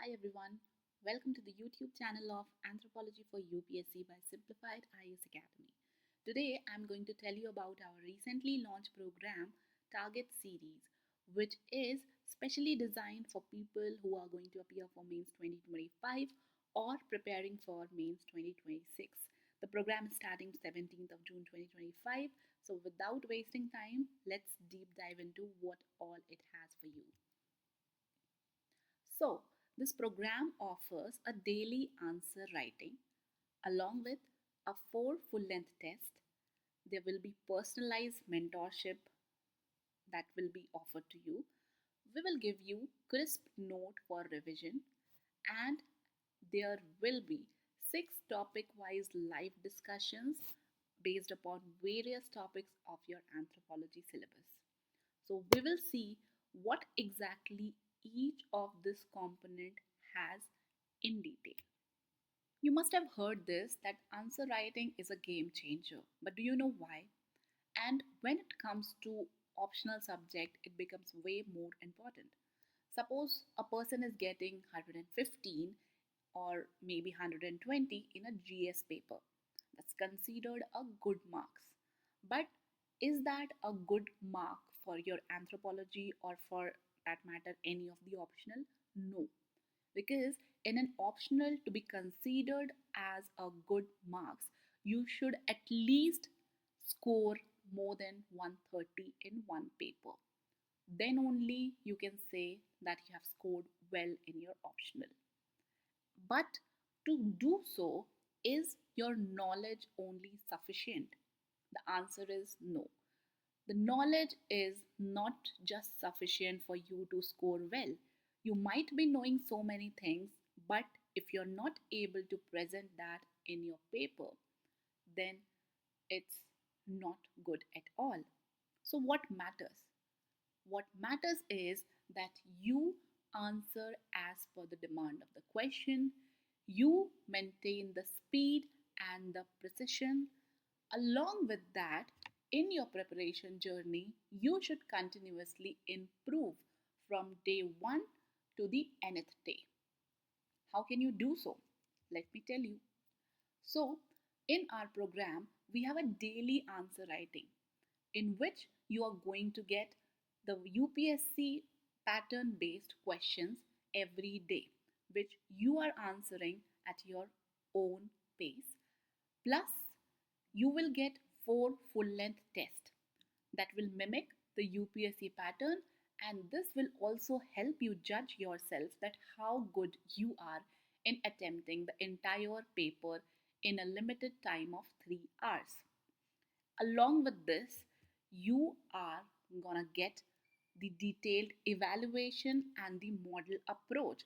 Hi everyone, welcome to the YouTube channel of Anthropology for UPSC by Simplified IAS Academy. Today I'm going to tell you about our recently launched program Target Series, which is specially designed for people who are going to appear for Mains 2025 or preparing for Mains 2026. The program is starting 17th of June 2025. So without wasting time, let's deep dive into what all it has for you. So, this program offers a daily answer writing along with a 4 full length test. There will be personalized mentorship that will be offered to you. We will give you crisp note for revision, and there will be 6 topic wise live discussions based upon various topics of your anthropology syllabus. So we will see what exactly each of this component has in detail. You must have heard this that answer writing is a game changer, but do you know why? And when it comes to optional subject, it becomes way more important. Suppose a person is getting 115 or maybe 120 in a GS paper. That's considered a good marks. But is that a good mark for your anthropology or for that matter any of the optional? No. Because in an optional to be considered as a good marks, you should at least score more than 130 in one paper. Then only you can say that you have scored well in your optional. But to do so, is your knowledge only sufficient? The answer is no. The knowledge is not just sufficient for you to score well. You might be knowing so many things, but if you're not able to present that in your paper, then it's not good at all. So, what matters? What matters is that you answer as per the demand of the question, you maintain the speed and the precision. Along with that, in your preparation journey, you should continuously improve from day 1 to the nth day. How can you do so? Let me tell you. So, in our program, we have a daily answer writing in which you are going to get the UPSC pattern based questions every day, which you are answering at your own pace. Plus, you will get 4 full length tests that will mimic the UPSC pattern, and this will also help you judge yourself that how good you are in attempting the entire paper in a limited time of 3 hours. Along with this, you are gonna get the detailed evaluation and the model approach,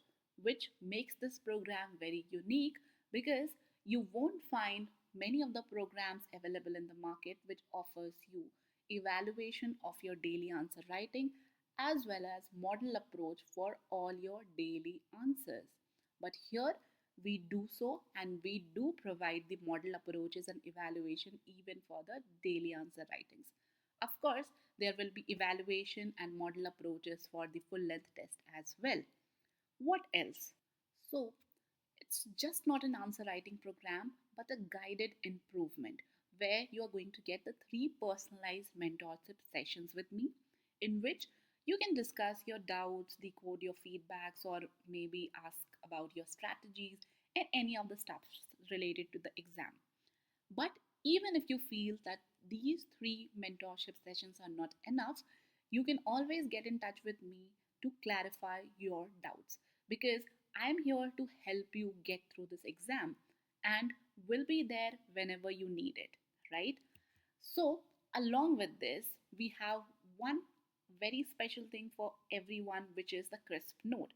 which makes this program very unique because you won't find many of the programs available in the market which offers you evaluation of your daily answer writing as well as model approach for all your daily answers. But here we do so, and we do provide the model approaches and evaluation even for the daily answer writings. Of course, there will be evaluation and model approaches for the full length test as well. What else? So, it's just not an answer writing program, but a guided improvement where you are going to get the 3 personalized mentorship sessions with me, in which you can discuss your doubts, decode your feedbacks, or maybe ask about your strategies and any of the stuff related to the exam. But even if you feel that these 3 mentorship sessions are not enough, you can always get in touch with me to clarify your doubts because I am here to help you get through this exam and will be there whenever you need it, right? So, along with this, we have one very special thing for everyone, which is the crisp note.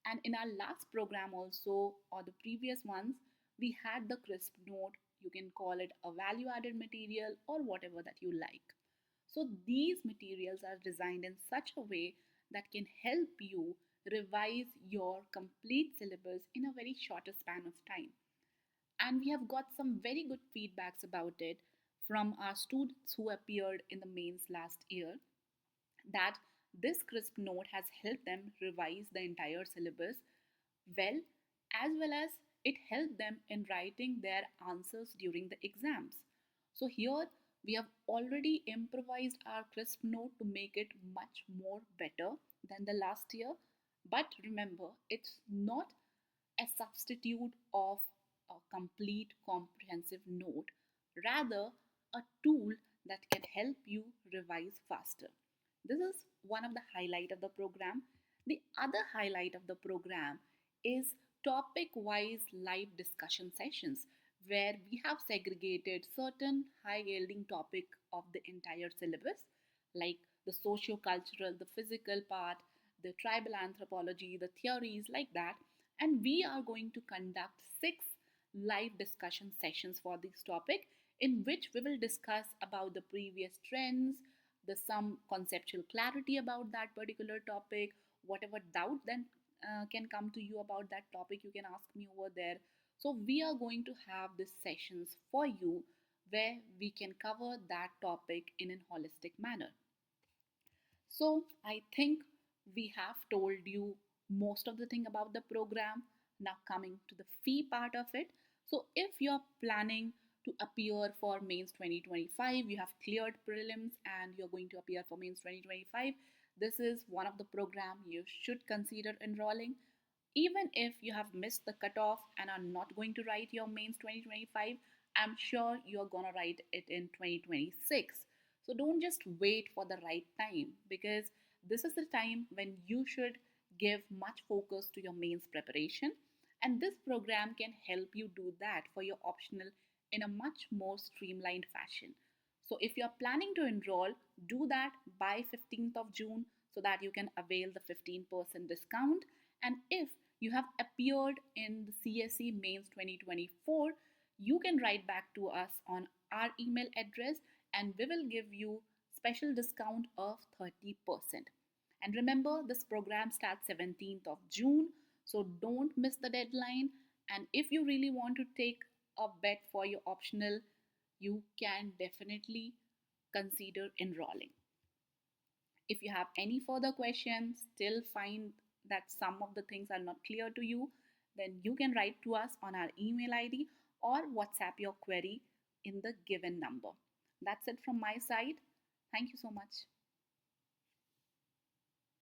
And in our last program, also, or the previous ones, we had the crisp note. You can call it a value added material or whatever that you like. So, these materials are designed in such a way that can help you revise your complete syllabus in a very shorter span of time. And we have got some very good feedbacks about it from our students who appeared in the mains last year, that this crisp note has helped them revise the entire syllabus well, as well as it helped them in writing their answers during the exams. So here we have already improvised our crisp note to make it much more better than the last year. But remember, it's not a substitute of a complete comprehensive note, rather a tool that can help you revise faster. This is one of the highlight of the program. The other highlight of the program is topic wise live discussion sessions where we have segregated certain high yielding topic of the entire syllabus like the socio-cultural, the physical part, the tribal anthropology, the theories like that, and we are going to conduct 6 live discussion sessions for this topic in which we will discuss about the previous trends, the some conceptual clarity about that particular topic, whatever doubt then can come to you about that topic, you can ask me over there. So we are going to have these sessions for you where we can cover that topic in a holistic manner. So I think we have told you most of the thing about the program. Now coming to the fee part of it. So if you're planning to appear for mains 2025, you have cleared prelims and you're going to appear for mains 2025, this is one of the program you should consider enrolling. Even if you have missed the cutoff and are not going to write your mains 2025, I'm sure you're going to write it in 2026. So don't just wait for the right time, because this is the time when you should give much focus to your mains preparation. And this program can help you do that for your optional in a much more streamlined fashion. So if you're planning to enroll, do that by 15th of June so that you can avail the 15% discount. And if you have appeared in the CSE Mains 2024, you can write back to us on our email address and we will give you special discount of 30%. And remember, this program starts 17th of June, so don't miss the deadline. And if you really want to take a bet for your optional, you can definitely consider enrolling. If you have any further questions, still find that some of the things are not clear to you, then you can write to us on our email ID or WhatsApp your query in the given number. That's it from my side. Thank you so much.